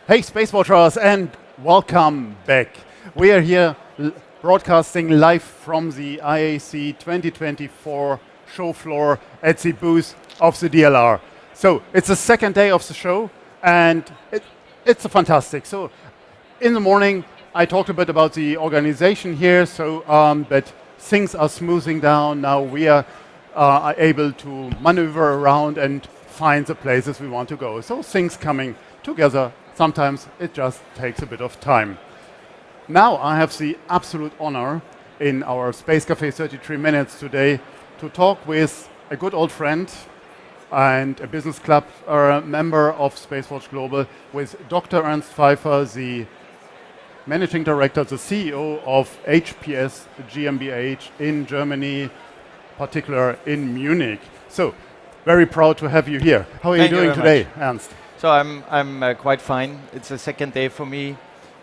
Hey, Space Watchers, and welcome back. We are here broadcasting live from the IAC 2024 show floor at the booth of the DLR. So it's the second day of the show, and it's fantastic. So in the morning, I talked a bit about the organization here, but things are smoothing down. Now we are able to maneuver around and find the places we want to go. So things coming together. Sometimes it just takes a bit of time. Now I have the absolute honor in our Space Café 33 Minutes today to talk with a good old friend and a business club member of SpaceWatch.Global, with Dr. Ernst Pfeiffer, the Managing Director, the CEO of HPS GmbH in Germany, particular in Munich. So, very proud to have you here. How are you doing today, Ernst? So I'm quite fine. It's the second day for me,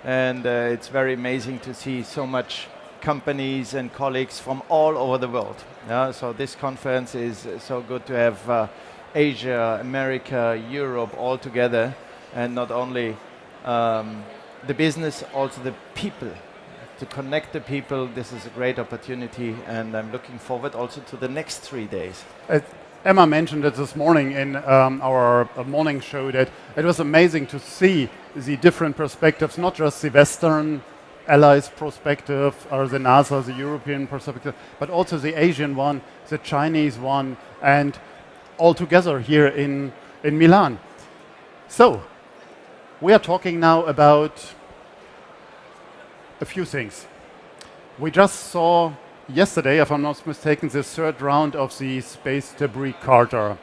and it's very amazing to see so much companies and colleagues from all over the world. Yeah, so this conference is so good to have Asia, America, Europe all together, and not only the business, also the people. To connect the people, this is a great opportunity, and I'm looking forward also to the next 3 days. Emma mentioned it this morning in our morning show that it was amazing to see the different perspectives, not just the Western allies perspective or the NASA, the European perspective, but also the Asian one, the Chinese one, and all together here in Milan. So, we are talking now about a few things. We just saw yesterday, if I'm not mistaken, the third round of the Space Debris Charter.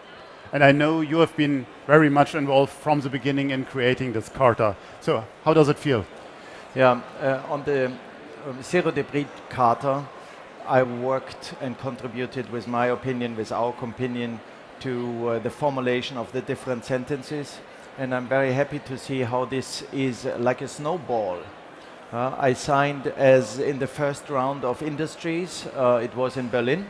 And I know you have been very much involved from the beginning in creating this charter. So how does it feel? Yeah, on the Zero Debris Charter, I worked and contributed with my opinion, with our opinion, to the formulation of the different sentences. And I'm very happy to see how this is like a snowball. I signed as in the first round of industries. It was in Berlin,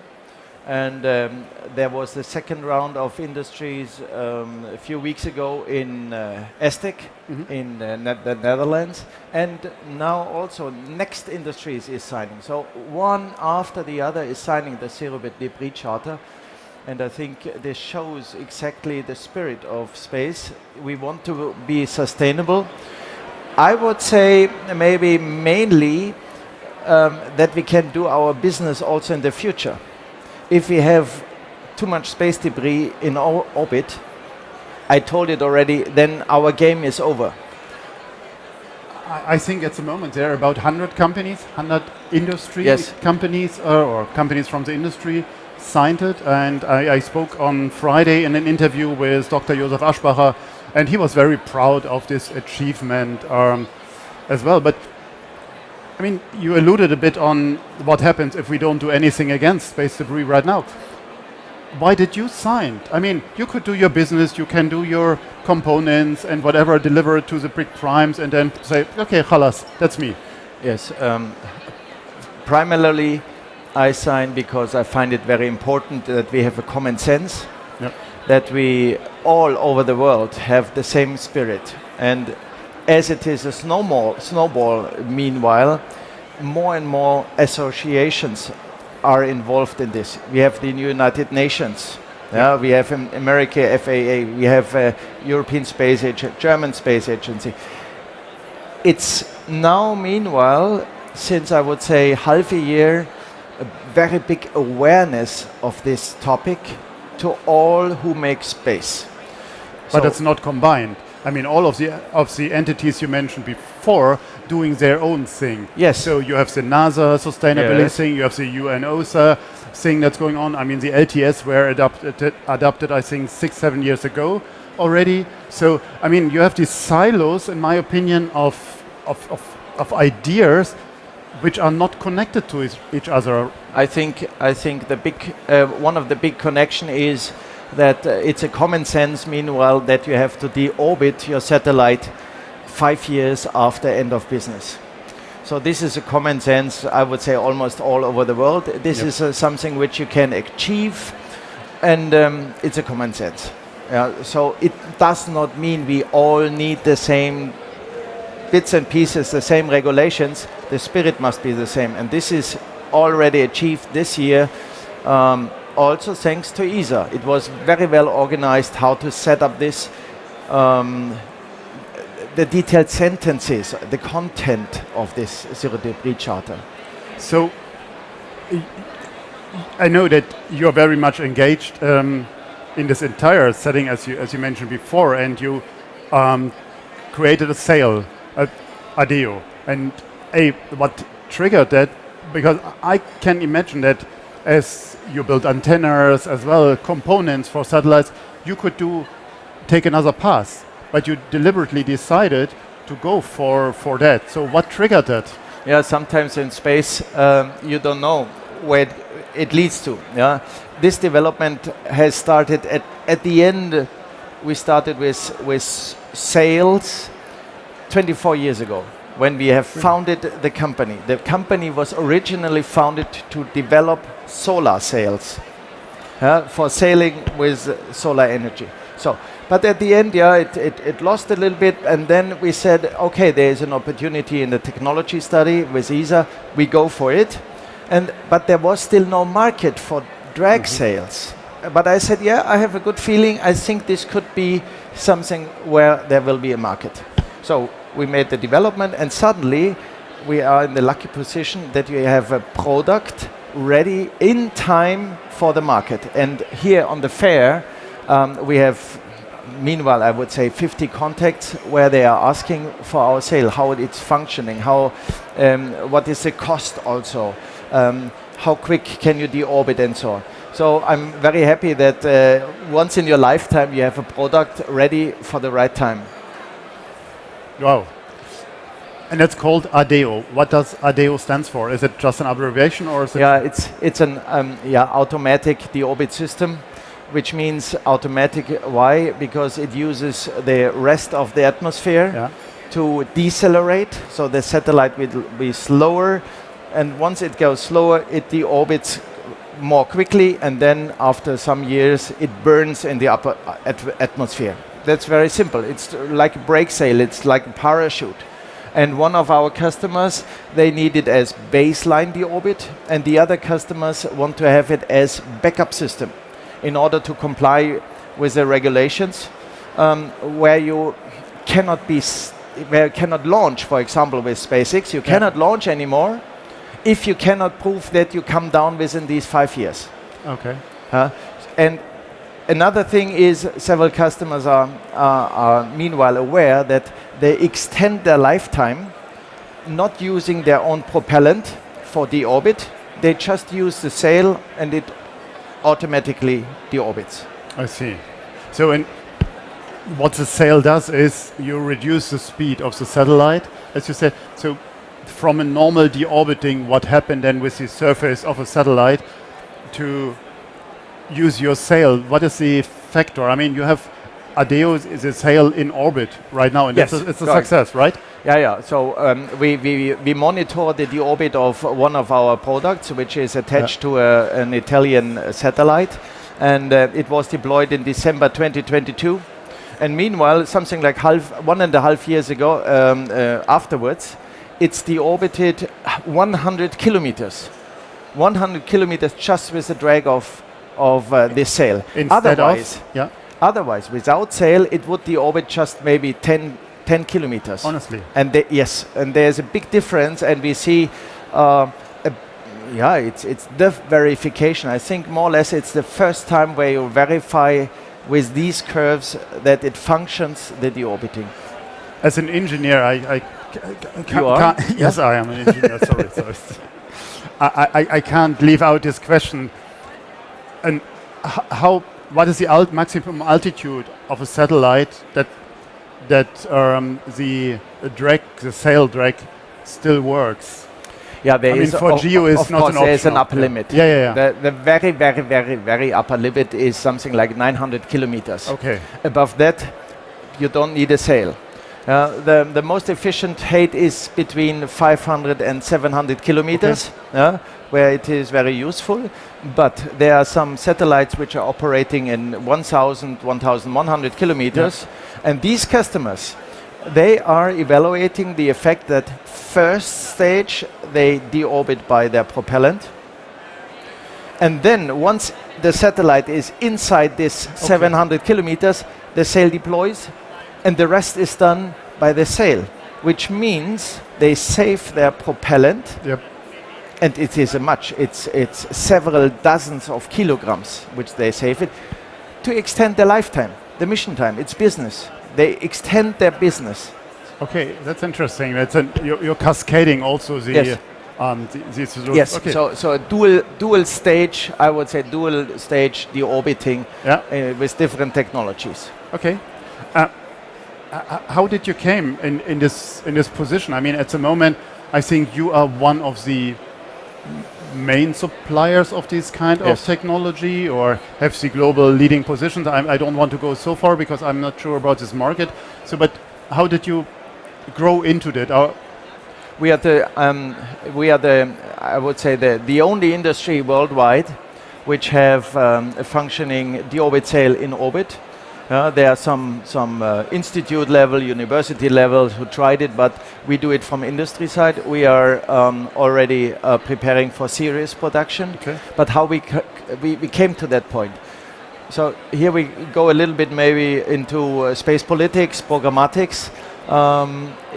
and there was the second round of industries a few weeks ago in Aztec, in the Netherlands, and now also Next Industries is signing. So one after the other is signing the Zero Debris Charter, and I think this shows exactly the spirit of space. We want to be sustainable. I would say maybe mainly that we can do our business also in the future. If we have too much space debris in our orbit, I told it already, then our game is over. I think at the moment there are about 100 companies, 100 industry companies or companies from the industry signed it. And I spoke on Friday in an interview with Dr. Josef Aschbacher, and he was very proud of this achievement as well. But I mean, you alluded a bit on what happens if we don't do anything against space debris right now. Why did you sign? I mean, you could do your business, you can do your components and whatever, deliver it to the big primes, and then say, okay, khalas, that's me. Yes, primarily I sign because I find it very important that we have a common sense. Yep. That we all over the world have the same spirit. And as it is a snowball, meanwhile, more and more associations are involved in this. We have the United Nations, we have America, FAA, we have European Space Agency, German Space Agency. It's now, meanwhile, since I would say half a year, a very big awareness of this topic to all who make space. But it's not combined. I mean, all of the entities you mentioned before doing their own thing. Yes. So you have the NASA sustainability thing, you have the UNOSA thing that's going on. I mean, the LTS were adopted I think 6-7 years ago already. So, I mean, you have these silos, in my opinion, of ideas which are not connected to each other. I think the big one of the big connection is that it's a common sense, meanwhile, that you have to deorbit your satellite 5 years after end of business. So this is a common sense, I would say, almost all over the world. This is something which you can achieve, and it's a common sense. So it does not mean we all need the same bits and pieces, the same regulations, the spirit must be the same. And this is already achieved this year, also thanks to ESA. It was very well organized how to set up this, the detailed sentences, the content of this Zero Debris Charter. So I know that you're very much engaged in this entire setting, as you mentioned before, and you created a sale at ADEO. And what triggered that? Because I can imagine that as you build antennas as well, components for satellites, you could take another path, but you deliberately decided to go for that. So what triggered that? Yeah, sometimes in space you don't know where it leads to. Yeah, this development has started at the end. We started with sales 24 years ago when we have founded the company. The company was originally founded to develop solar sails for sailing with solar energy. So, but at the end, yeah, it lost a little bit, and then we said, okay, there is an opportunity in the technology study with ESA, we go for it. But there was still no market for drag sails. But I said, yeah, I have a good feeling. I think this could be something where there will be a market. So we made the development, and suddenly we are in the lucky position that we have a product ready in time for the market. And here on the fair, we have, meanwhile, I would say 50 contacts where they are asking for our sale, how it's functioning, how, what is the cost also, how quick can you deorbit and so on. So I'm very happy that once in your lifetime you have a product ready for the right time. Wow. And that's called ADEO. What does ADEO stands for? Is it just an abbreviation, or is it? Yeah, it's an automatic deorbit system, which means automatic. Why? Because it uses the rest of the atmosphere to decelerate. So the satellite will be slower, and once it goes slower, it deorbits more quickly, and then after some years, it burns in the upper atmosphere. That's very simple. It's like a brake sail. It's like a parachute. And one of our customers, they need it as baseline deorbit, and the other customers want to have it as backup system in order to comply with the regulations, where you cannot launch. For example, with SpaceX, you cannot launch anymore if you cannot prove that you come down within these 5 years. Okay. And another thing is several customers are meanwhile aware that they extend their lifetime not using their own propellant for deorbit. They just use the sail and it automatically deorbits. I see. So what the sail does is you reduce the speed of the satellite, as you said. So from a normal deorbiting, what happened then with the surface of a satellite, to use your sail, what is the factor? I mean, you have ADEO is a sail in orbit right now, and yes, it's a success, right? Yeah. So we monitor the deorbit of one of our products, which is attached to an Italian satellite, and it was deployed in December 2022. And meanwhile, something like 1.5 years ago, afterwards, it's deorbited 100 kilometers. 100 kilometers just with the drag of this sail. Otherwise, without sail, it would deorbit just maybe 10 kilometers. Honestly. And yes, and there's a big difference, and we see, it's the verification. I think more or less it's the first time where you verify with these curves that it functions, the deorbiting. As an engineer, I can't. Yes, I am an engineer. sorry. I can't leave out this question. And what is the maximum altitude of a satellite that the sail drag still works? Yeah, there is. For GEO is not an option. There's an upper limit. Yeah. The very, very, very, very upper limit is something like 900 kilometers. Okay. Above that, you don't need a sail. The most efficient height is between 500 and 700 kilometers, where it is very useful. But there are some satellites which are operating in 1,000, 1,100 kilometers. And these customers, they are evaluating the effect that first stage they deorbit by their propellant. And then once the satellite is inside this 700 kilometers, the sail deploys, and the rest is done by the sail, which means they save their propellant. Yep. And it is it's several dozens of kilograms which they save it to extend their lifetime, the mission time. It's business. They extend their business. Okay, that's interesting. You're cascading also the Yes. the solution. Yes. Okay. So a dual stage, I would say dual stage deorbiting with different technologies. Okay. How did you came in this position? I mean, at the moment, I think you are one of the main suppliers of this kind of technology, or have the global leading positions. I don't want to go so far because I'm not sure about this market. So, but how did you grow into that? We are the I would say the only industry worldwide which have a functioning deorbit sail in orbit. There are some institute level, university level who tried it, but we do it from industry side. We are already preparing for serious production. Okay. But how we came to that point. So here we go a little bit maybe into space politics, programmatics.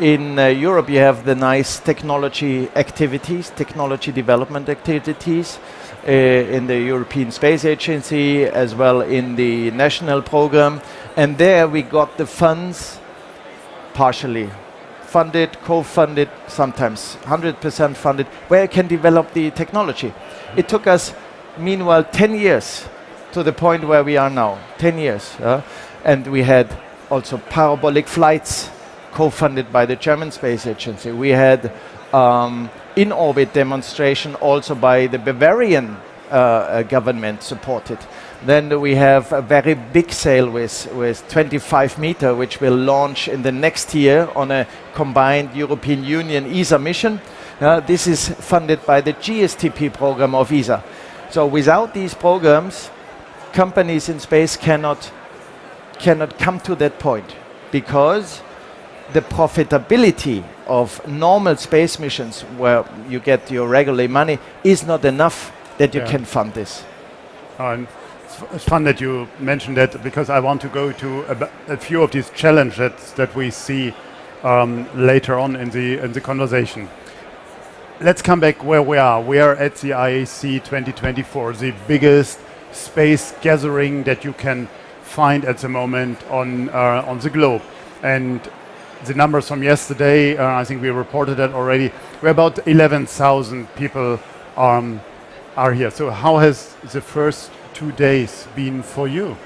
In Europe you have the nice technology activities, technology development activities. In the European Space Agency as well in the national program, and there we got the funds partially funded, co-funded, sometimes 100% funded, where you can develop the technology. It took us meanwhile 10 years to the point where we are now, 10 years. And we had also parabolic flights co-funded by the German Space Agency. We had in-orbit demonstration also by the Bavarian government supported. Then we have a very big sail with 25 meter, which will launch in the next year on a combined European Union ESA mission. This is funded by the GSTP program of ESA. So without these programs, companies in space cannot come to that point, because the profitability of normal space missions where you get your regular money is not enough that you can fund this. It's fun that you mentioned that, because I want to go to a few of these challenges that we see later on in the conversation. Let's come back where we are. We are at the IAC 2024, the biggest space gathering that you can find at the moment on the globe. And the numbers from yesterday, I think we reported that already, we're about 11,000 people are here. So how has the first 2 days been for you?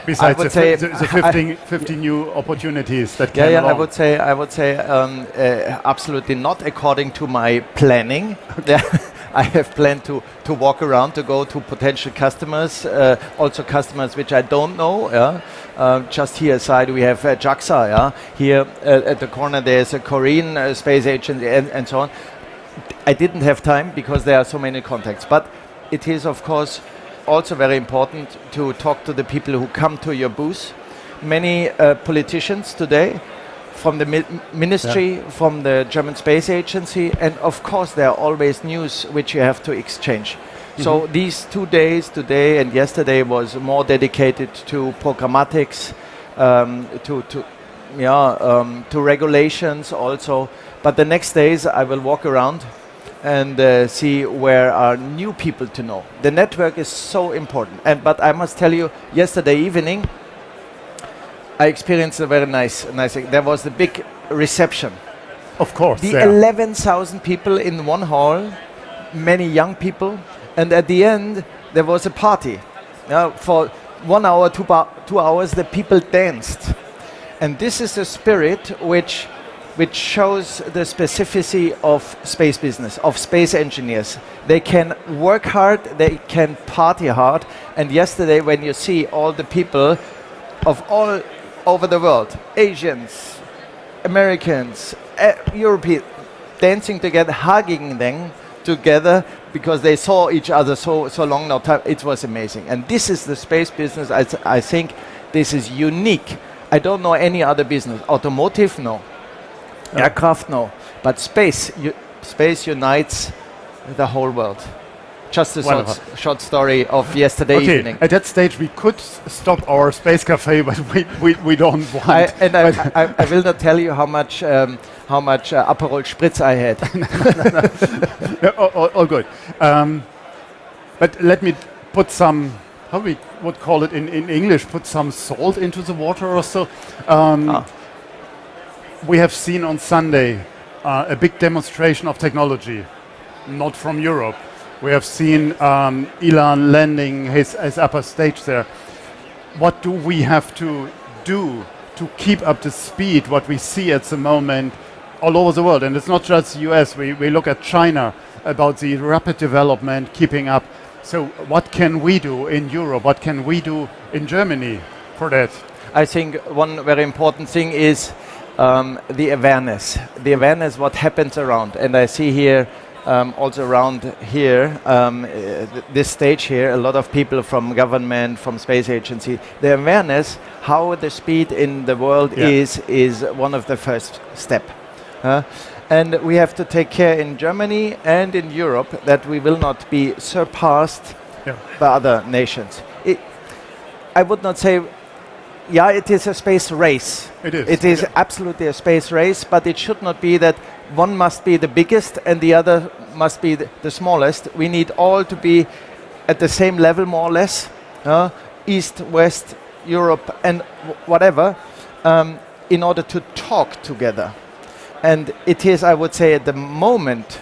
Besides the 50 new opportunities that came along. I would say absolutely not according to my planning. I have planned to walk around, to go to potential customers, also customers which I don't know. Just here aside we have JAXA. Here at the corner there's a Korean space agency and so on. I didn't have time because there are so many contacts. But it is of course also very important to talk to the people who come to your booth. Many politicians today, from the ministry, from the German Space Agency, and of course there are always news which you have to exchange. So these 2 days, today and yesterday, was more dedicated to programmatics, to regulations also. But the next days I will walk around and see where are new people to know. The network is so important. But I must tell you, yesterday evening I experienced a very nice thing. There was the big reception. Of course. The 11,000 people in one hall, many young people, and at the end there was a party. For 1 hour, 2 hours, the people danced. And this is a spirit which shows the specificity of space business, of space engineers. They can work hard, they can party hard. And yesterday when you see all the people of all over the world, Asians, Americans, Europeans, dancing together, hugging them together because they saw each other so long now time, it was amazing. And this is the space business. I think this is unique I don't know any other business. Automotive, no. Aircraft, no. But space unites the whole world. Just a short story of yesterday evening. At that stage, we could stop our Space Café, but we don't want. I will not tell you how much Aperol Spritz I had. all good. But let me put some, how we would call it in English, put some salt into the water or so. We have seen on Sunday a big demonstration of technology, not from Europe. We have seen Elon landing his upper stage there. What do we have to do to keep up the speed, what we see at the moment all over the world? And it's not just the US, we look at China about the rapid development, keeping up. So what can we do in Europe? What can we do in Germany for that? I think one very important thing is the awareness. The awareness what happens around. And I see here also around here, this stage here, a lot of people from government, from space agency. The awareness how the speed in the world is one of the first step. And we have to take care in Germany and in Europe that we will not be surpassed by other nations. I would not say, it is a space race. It is. It is absolutely a space race, but it should not be that one must be the biggest and the other must be the smallest. We need all to be at the same level, more or less, East, West, Europe, and whatever, in order to talk together. And it is, I would say, at the moment,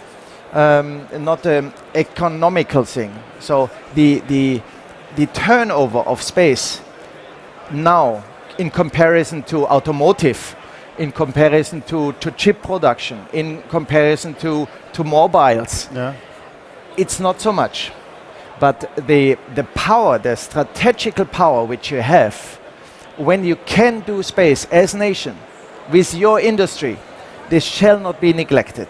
not an economical thing. So the turnover of space now, in comparison to automotive, in comparison to chip production, in comparison to mobiles, it's not so much. But the power, the strategical power which you have, when you can do space as nation, with your industry, this shall not be neglected.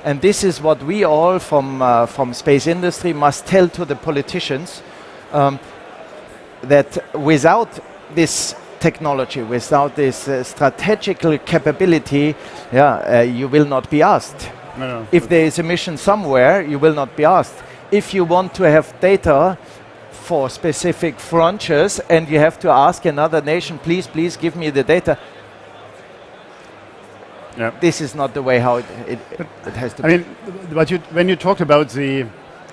And this is what we all from space industry must tell to the politicians, that without this technology, without this strategical capability, you will not be asked. If there is a mission somewhere, you will not be asked. If you want to have data for specific frontiers and you have to ask another nation, please give me the data. This is not the way how it has to be. I mean, but when you talked about the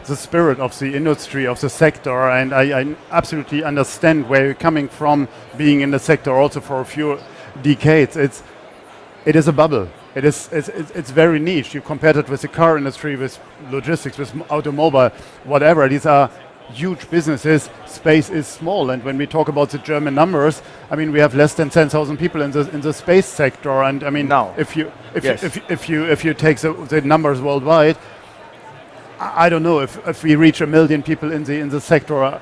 spirit of the industry, of the sector, and I absolutely understand where you're coming from, being in the sector also for a few decades. It is a bubble. It's very niche. You compare it with the car industry, with logistics, with automobile, whatever. These are huge businesses. Space is small, and when we talk about the German numbers, I mean, we have less than 10,000 people in the space sector, and I mean, now, if you take the numbers worldwide, I don't know if we reach 1 million people in the sector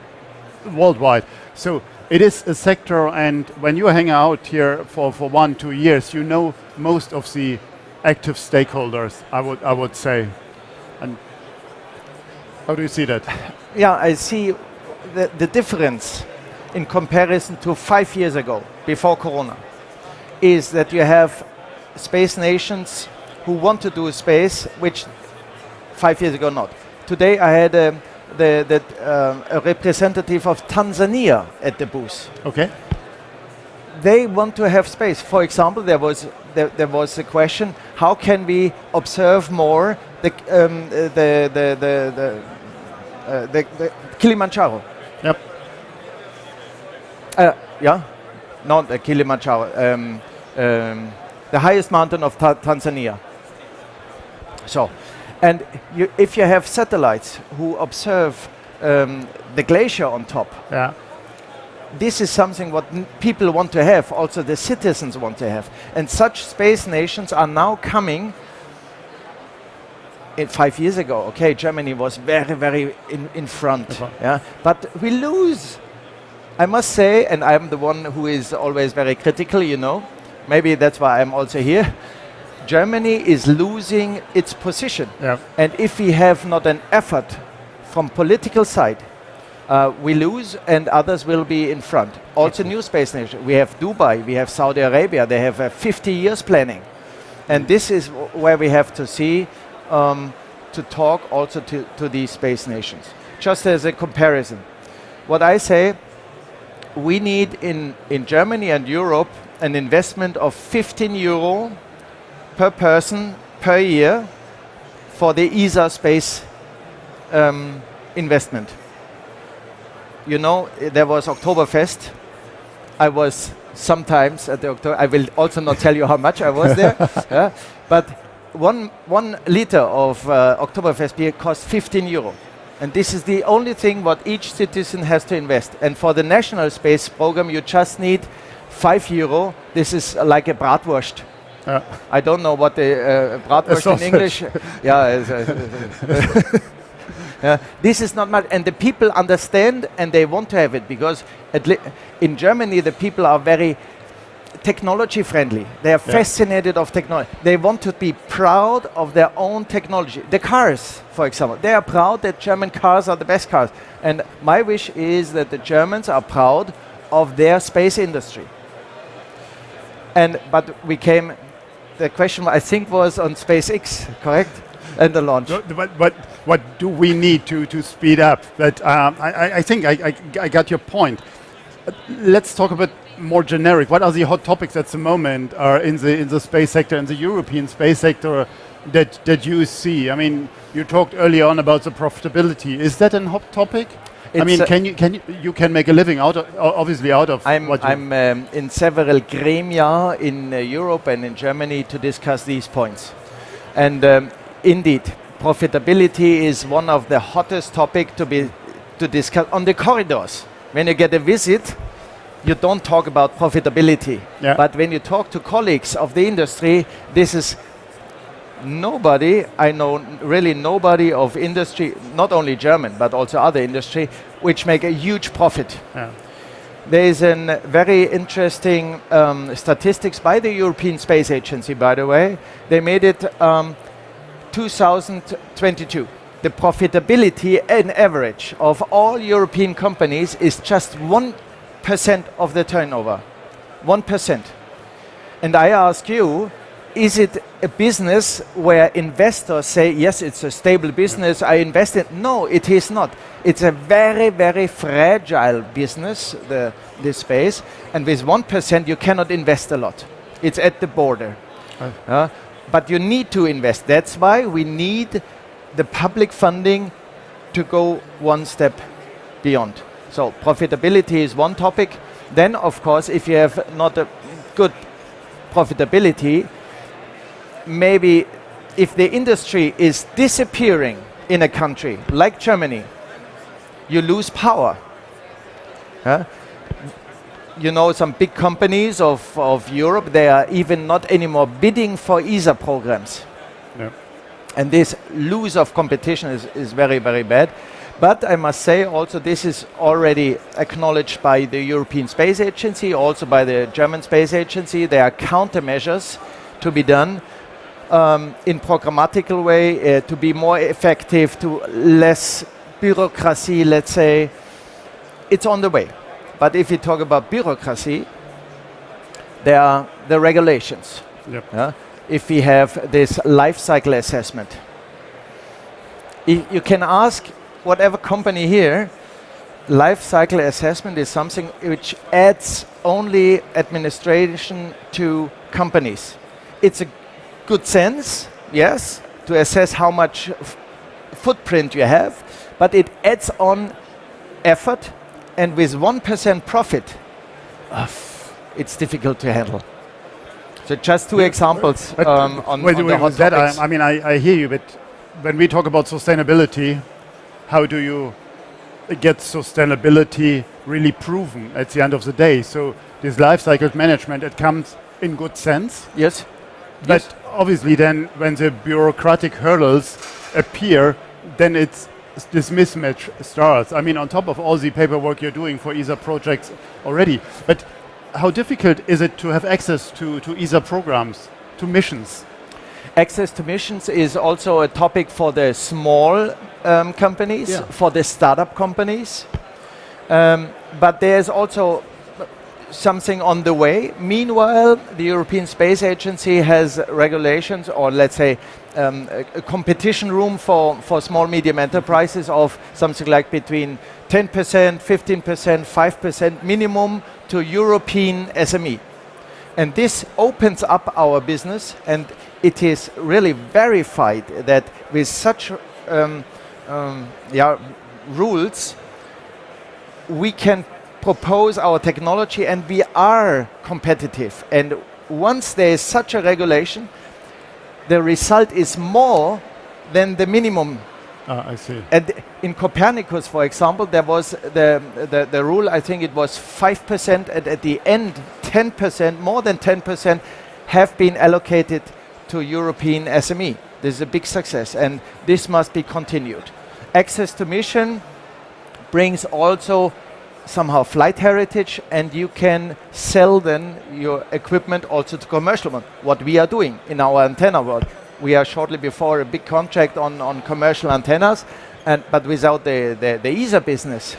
worldwide. So it is a sector, and when you hang out here for 1-2 years, you know most of the active stakeholders, I would say. And how do you see that? I see the difference in comparison to 5 years ago, before Corona, is that you have space nations who want to do space, which 5 years ago not. Today I had a representative of Tanzania at the booth. Okay. They want to have space. For example, there was a question: how can we observe more the Kilimanjaro? Yep. Not the Kilimanjaro. The highest mountain of Tanzania. So, and if you have satellites who observe the glacier on top, this is something what people want to have, also the citizens want to have. And such space nations are now coming. 5 years ago, Germany was very, very in front. But we lose. I must say, and I'm the one who is always very critical, maybe that's why I'm also here. Germany is losing its position. And if we have not an effort from political side we lose and others will be in front. Also new space nations. We have Dubai, we have Saudi Arabia, they have 50 years planning. And this is where we have to see, to talk also to these space nations. Just as a comparison. What I say, we need in Germany and Europe an investment of 15 euro per person per year for the ESA space investment. You know, there was Oktoberfest. I was sometimes at the Oktober. I will also not tell you how much I was there. But one liter of Oktoberfest beer costs 15 euro. And this is the only thing what each citizen has to invest. And for the national space program, you just need 5 euro. This is like a bratwurst. I don't know what the bratwurst in English. This is not much, and the people understand and they want to have it because in Germany the people are very technology friendly. They are fascinated of technology. They want to be proud of their own technology. The cars, for example, they are proud that German cars are the best cars. And my wish is that the Germans are proud of their space industry. But the question I think was on SpaceX, correct? And the launch. No, but what do we need to speed up? But I think I got your point. Let's talk a bit more generic. What are the hot topics at the moment in the space sector, in the European space sector that you see? I mean, you talked earlier on about the profitability. Is that a hot topic? I mean, you can make a living out of I'm in several gremia in Europe and in Germany to discuss these points. And indeed, profitability is one of the hottest topics to discuss on the corridors. When you get a visit, you don't talk about profitability. Yeah. But when you talk to colleagues of the industry, this is nobody, I know really nobody of industry, not only German, but also other industry, which make a huge profit. Yeah. There is a very interesting statistics by the European Space Agency, by the way. They made it 2022. The profitability in average of all European companies is just 1% of the turnover. 1%. And I ask you, is it a business where investors say, yes, it's a stable business, I invest in? No, it is not. It's a very, very fragile business, this space. And with 1%, you cannot invest a lot. It's at the border. But you need to invest. That's why we need the public funding to go one step beyond. So profitability is one topic. Then, of course, if you have not a good profitability, maybe if the industry is disappearing in a country like Germany, you lose power. You know, some big companies of Europe, they are even not anymore bidding for ESA programs. Yeah. And this loss of competition is very, very bad. But I must say also this is already acknowledged by the European Space Agency, also by the German Space Agency. There are countermeasures to be done in programmatical way to be more effective, to less bureaucracy, let's say. It's on the way. But if you talk about bureaucracy, there are the regulations. Yep. If we have this life cycle assessment, you can ask whatever company here, life cycle assessment is something which adds only administration to companies. It's a good sense, yes, to assess how much footprint you have, but it adds on effort, and with 1% profit, it's difficult to handle. So just two examples on the hot topics. I mean, I hear you, but when we talk about sustainability, how do you get sustainability really proven at the end of the day? So this life cycle management, it comes in good sense. Yes. But obviously then when the bureaucratic hurdles appear, then it's this mismatch starts. I mean, on top of all the paperwork you're doing for ESA projects already, but how difficult is it to have access to ESA programs, to missions? Access to missions is also a topic for the small companies, for the startup companies. But there's also something on the way. Meanwhile, the European Space Agency has regulations, or let's say a competition room for small medium enterprises of something like between 10%, 15%, 5% minimum to European SME. And this opens up our business, and it is really verified that with such rules, we can propose our technology and we are competitive. And once there is such a regulation, the result is more than the minimum. I see. And in Copernicus, for example, there was the rule, I think it was 5%, and at the end 10%, more than 10% have been allocated to European SME. This is a big success, and this must be continued. Access to mission brings also somehow flight heritage, and you can sell then your equipment also to commercial one, what we are doing in our antenna world. We are shortly before a big contract on commercial antennas, but without the ESA business,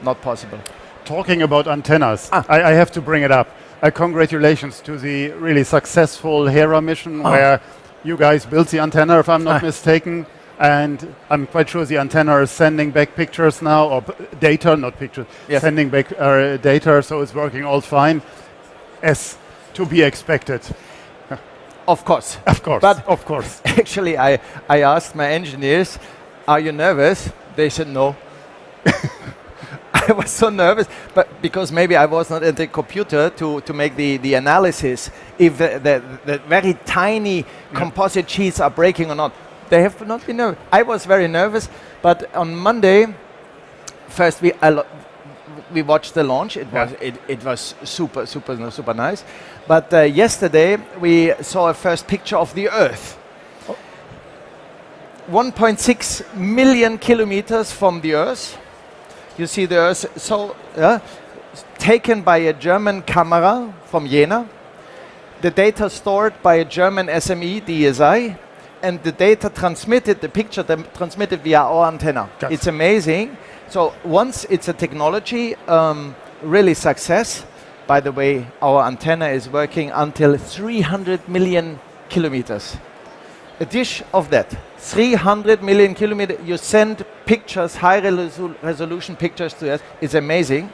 not possible. Talking about antennas, I have to bring it up. Congratulations to the really successful Hera mission, where you guys built the antenna, if I'm not mistaken. And I'm quite sure the antenna is sending back pictures now, or data, not pictures, sending back data, so it's working all fine, as to be expected. Of course. Of course, but of course. Actually, I asked my engineers, are you nervous? They said no. I was so nervous, but because maybe I was not at the computer to make the analysis, if the very tiny composite sheets are breaking or not. They have not been nervous. I was very nervous, but on Monday, first we watched the launch. It was super nice. But yesterday we saw a first picture of the Earth. 1.6 million kilometers from the Earth. You see the Earth, so taken by a German camera from Jena. The data stored by a German SME, DSI. And the data transmitted, the picture transmitted via our antenna. Yes. It's amazing. So once it's a technology, really success. By the way, our antenna is working until 300 million kilometers. A dish of that, 300 million kilometers, you send pictures, high resolution pictures to us. It's amazing.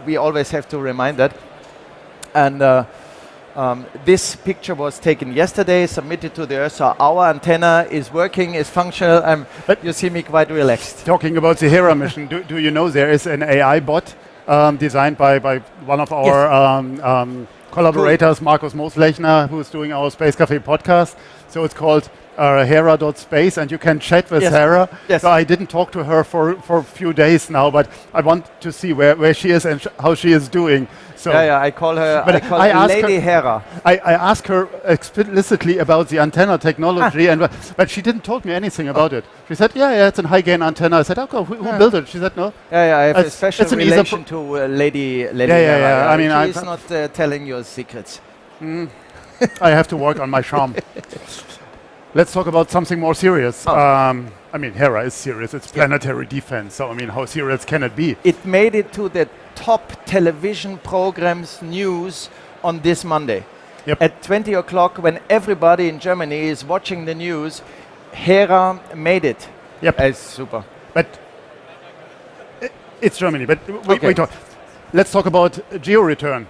We always have to remind that. And this picture was taken yesterday, submitted to the Earth, so our antenna is working, is functional, but you see me quite relaxed. Talking about the Hera mission, do you know there is an AI bot designed by one of our collaborators, Markus Moslechner, who's doing our Space Café podcast. So it's called Hera.space, and you can chat with Hera. Yes. So I didn't talk to her for a few days now, but I want to see where she is and how she is doing. So I call her, Lady Hera. I asked her explicitly about the antenna technology, but she didn't told me anything about it. She said, it's a high gain antenna. I said, okay, who built it? She said, no. I have a special relation to Lady Hera. I mean, she's not telling your secrets. I have to work on my charm. Let's talk about something more serious. I mean, Hera is serious. It's planetary defense. So, I mean, how serious can it be? It made it to the top television programs news on this Monday. Yep. At 20 o'clock, when everybody in Germany is watching the news, Hera made it. Yep. It's super. But it's Germany. But let's talk about geo-return.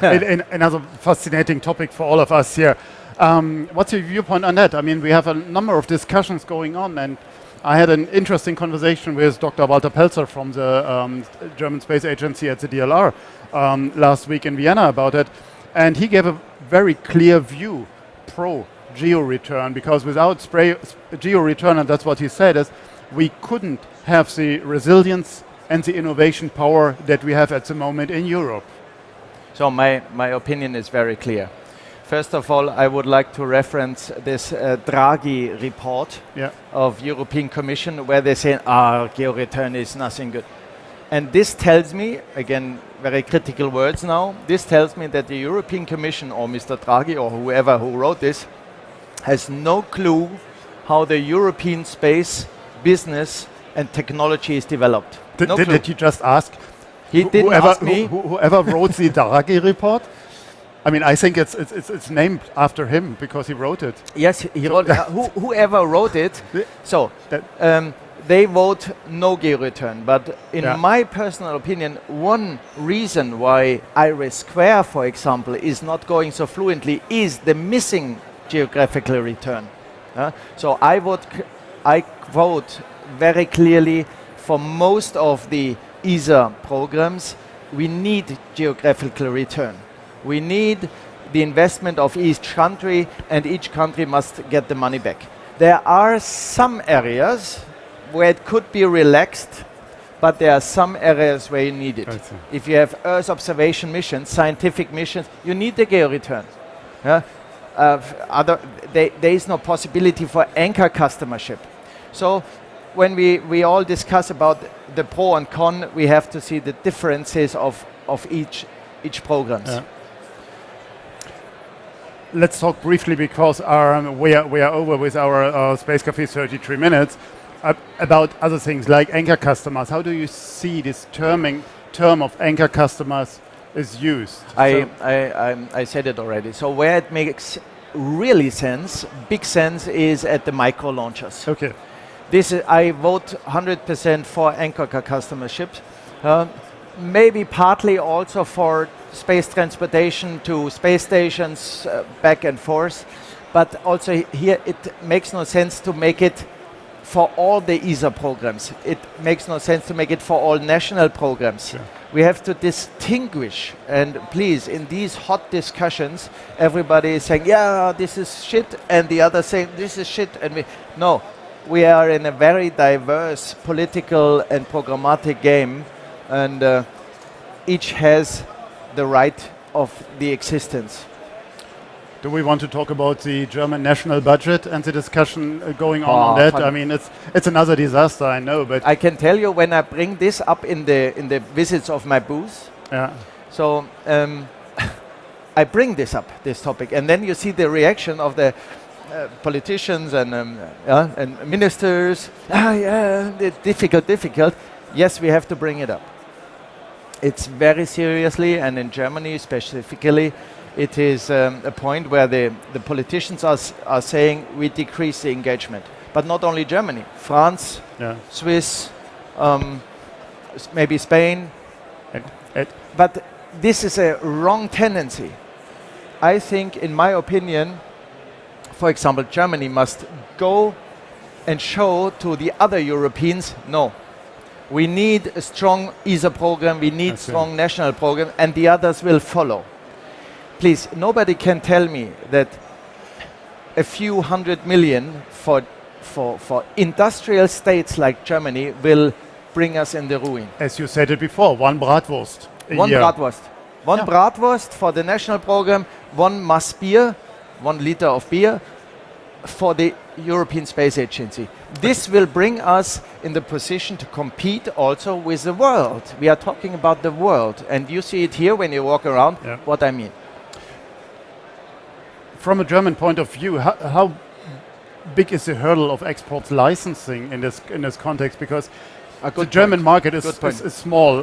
Another fascinating topic for all of us here. What's your viewpoint on that? I mean, we have a number of discussions going on, and I had an interesting conversation with Dr. Walter Pelzer from the German Space Agency at the DLR last week in Vienna about it, and he gave a very clear view pro geo-return, because without geo-return, and that's what he said, is we couldn't have the resilience and the innovation power that we have at the moment in Europe. So my opinion is very clear. First of all, I would like to reference this Draghi report of European Commission, where they say, geo-return is nothing good. And this tells me, again, very critical words now, this tells me that the European Commission, or Mr. Draghi, or whoever who wrote this, has no clue how the European space business and technology is developed. No clue. Did you just ask? He didn't ask me. Whoever wrote the Draghi report? I mean, I think it's named after him because he wrote it. Yes, he wrote. Whoever wrote it. So they vote no geo return. But in my personal opinion, one reason why Iris Square, for example, is not going so fluently is the missing geographical return. So I vote very clearly for most of the ESA programs. We need geographical return. We need the investment of each country, and each country must get the money back. There are some areas where it could be relaxed, but there are some areas where you need it. If you have Earth observation missions, scientific missions, you need the geo return. There is no possibility for anchor customership. So when we all discuss about the pro and con, we have to see the differences of each programs. Let's talk briefly, because we are over with our Space Café 33 minutes, about other things like anchor customers. How do you see this term of anchor customers is used? I said it already. So where it makes really sense, big sense, is at the micro launchers. Okay. I vote 100% for anchor customership. Maybe partly also for space transportation to space stations, back and forth. But also here it makes no sense to make it for all the ESA programs. It makes no sense to make it for all national programs. Sure. We have to distinguish, and please, in these hot discussions, everybody is saying, yeah, this is shit, and the other saying, this is shit, and we are in a very diverse political and programmatic game, and each has the right of the existence. Do we want to talk about the German national budget and the discussion going on that? I mean, it's another disaster, I know, but I can tell you when I bring this up in the visits of my booth. So I bring this topic, and then you see the reaction of the politicians and ministers. Difficult. Yes, we have to bring it up. It's very seriously, and in Germany specifically, it is a point where the politicians are saying we decrease the engagement. But not only Germany, France, Swiss, maybe Spain. But this is a wrong tendency. I think, in my opinion, for example, Germany must go and show to the other Europeans, no, we need a strong ESA program, we need strong national program, and the others will follow. Please, nobody can tell me that a few 100 million for industrial states like Germany will bring us in the ruin. As you said it before, one bratwurst. One bratwurst for the national program, one mass beer, 1 liter of beer for the European Space Agency. This will bring us in the position to compete also with the world. We are talking about the world, and you see it here when you walk around, what I mean. From a German point of view, how big is the hurdle of export licensing in this context? Because the German market is small.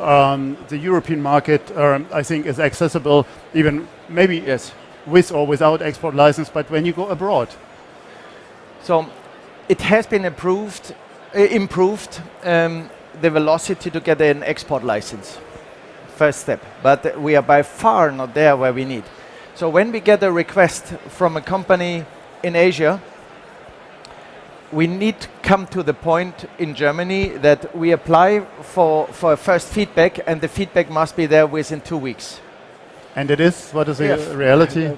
The European market, I think, is accessible, even maybe with or without export license. But when you go abroad, so it has been improved the velocity to get an export license. First step, but we are by far not there where we need. So when we get a request from a company in Asia, we need to come to the point in Germany that we apply for first feedback, and the feedback must be there within 2 weeks. And it is? What is the reality?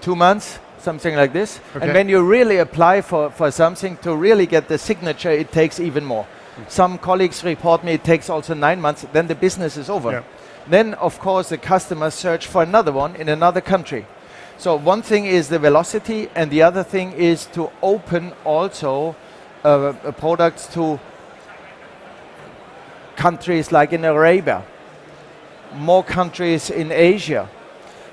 2 months, something like this. And when you really apply for something to really get the signature, it takes even more. Some colleagues report me it takes also 9 months, then the business is over. Then, of course, the customers search for another one in another country. So one thing is the velocity, and the other thing is to open also products to countries like in Arabia, more countries in Asia.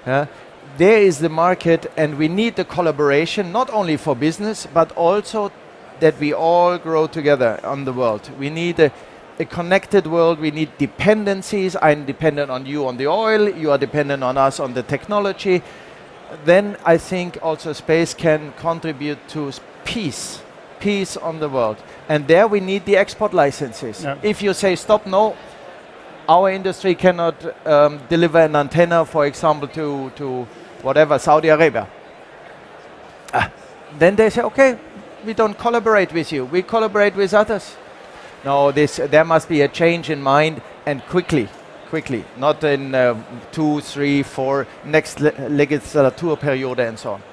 There is the market, and we need the collaboration, not only for business, but also that we all grow together on the world. We need a connected world, we need dependencies. I'm dependent on you on the oil, you are dependent on us on the technology. Then I think also space can contribute to peace on the world. And there we need the export licenses. Yeah. If you say stop, no, our industry cannot deliver an antenna, for example, to whatever, Saudi Arabia. Then they say, okay, we don't collaborate with you, we collaborate with others. No, there must be a change in mind, and quickly, not in 2, 3, 4, next legislaturperiode and so on.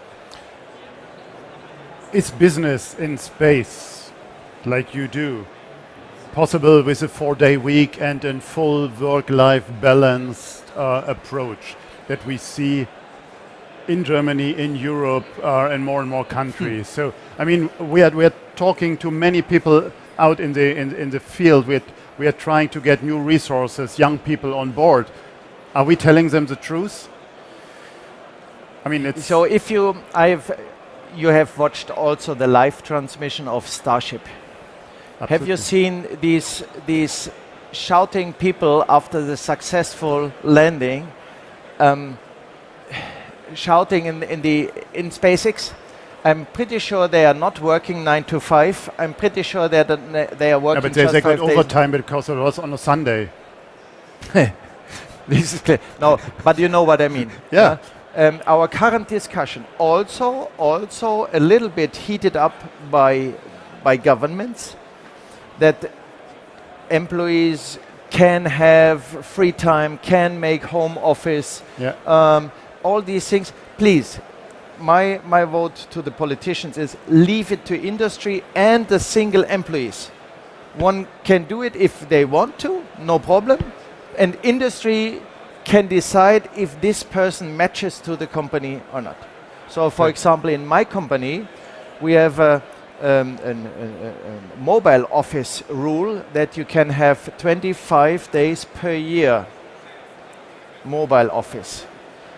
Is business in space, like you do, possible with a 4-day week and a full work-life balanced approach that we see in Germany, in Europe, and more countries? So, I mean, we are talking to many people out in the field. We are trying to get new resources, young people on board. Are we telling them the truth? I mean, it's so. If you have watched also the live transmission of Starship. absolutely. Have you seen these shouting people after the successful landing? Shouting in SpaceX. I'm pretty sure they are not working 9 to 5. I'm pretty sure they are working. But just they 5 got days. overtime because it was on a Sunday. This is clear. No, but you know what I mean. Yeah. Our current discussion also a little bit heated up by governments, that employees can have free time, can make home office. Yeah. All these things, please. My vote to the politicians is leave it to industry and the single employees. One can do it if they want to, no problem. And industry can decide if this person matches to the company or not. So, for example, in my company, we have a mobile office rule that you can have 25 days per year mobile office.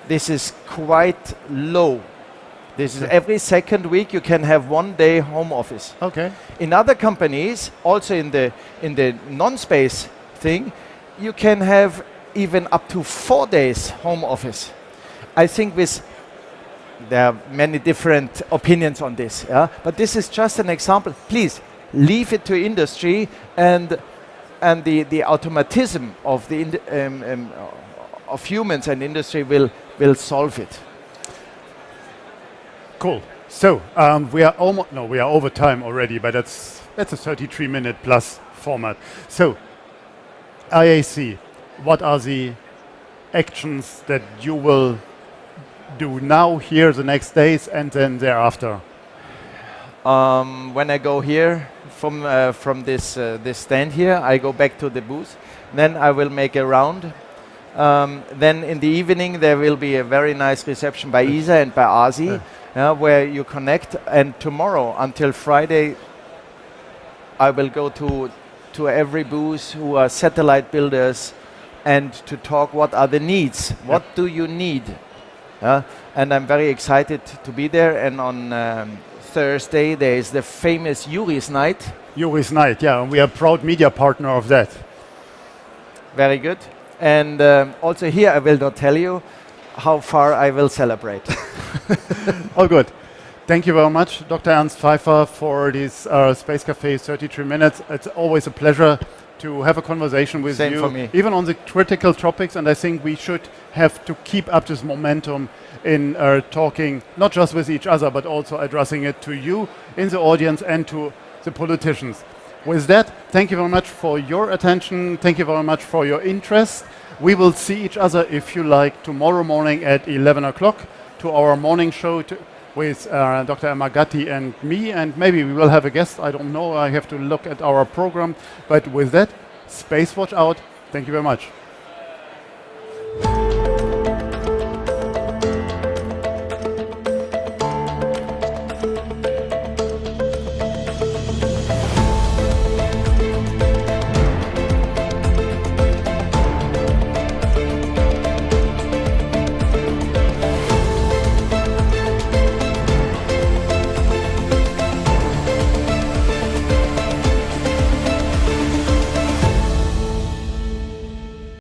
This is quite low. This is every second week you can have 1 day home office. Okay. In other companies, also in the non-space thing, you can have even up to 4 days home office. I think there are many different opinions on this, yeah? But this is just an example. Please leave it to industry, and the automatism of of humans and industry will solve it. Cool. So we are over time already, but that's a 33-minute plus format. So IAC, what are the actions that you will do now, here, the next days, and then thereafter? When I go here from this stand here, I go back to the booth. Then I will make a round. Then in the evening there will be a very nice reception by ISA and by ASI, where you connect. And tomorrow until Friday, I will go to every booth who are satellite builders, and to talk what are the needs. What do you need? And I'm very excited to be there. And on Thursday there is the famous Yuri's Night. Yuri's Night, yeah, and we are proud media partner of that. Very good. And also here I will not tell you how far I will celebrate. All good. Thank you very much, Dr. Ernst Pfeiffer, for this Space Café 33 minutes. It's always a pleasure to have a conversation with Same you, for me. even on the critical topics. And I think we should have to keep up this momentum in talking, not just with each other, but also addressing it to you in the audience and to the politicians. With that, thank you very much for your attention. Thank you very much for your interest. We will see each other, if you like, tomorrow morning at 11 o'clock to our morning show with Dr. Emma Gatti and me, and maybe we will have a guest. I don't know. I have to look at our program. But with that, Space Watch out. Thank you very much.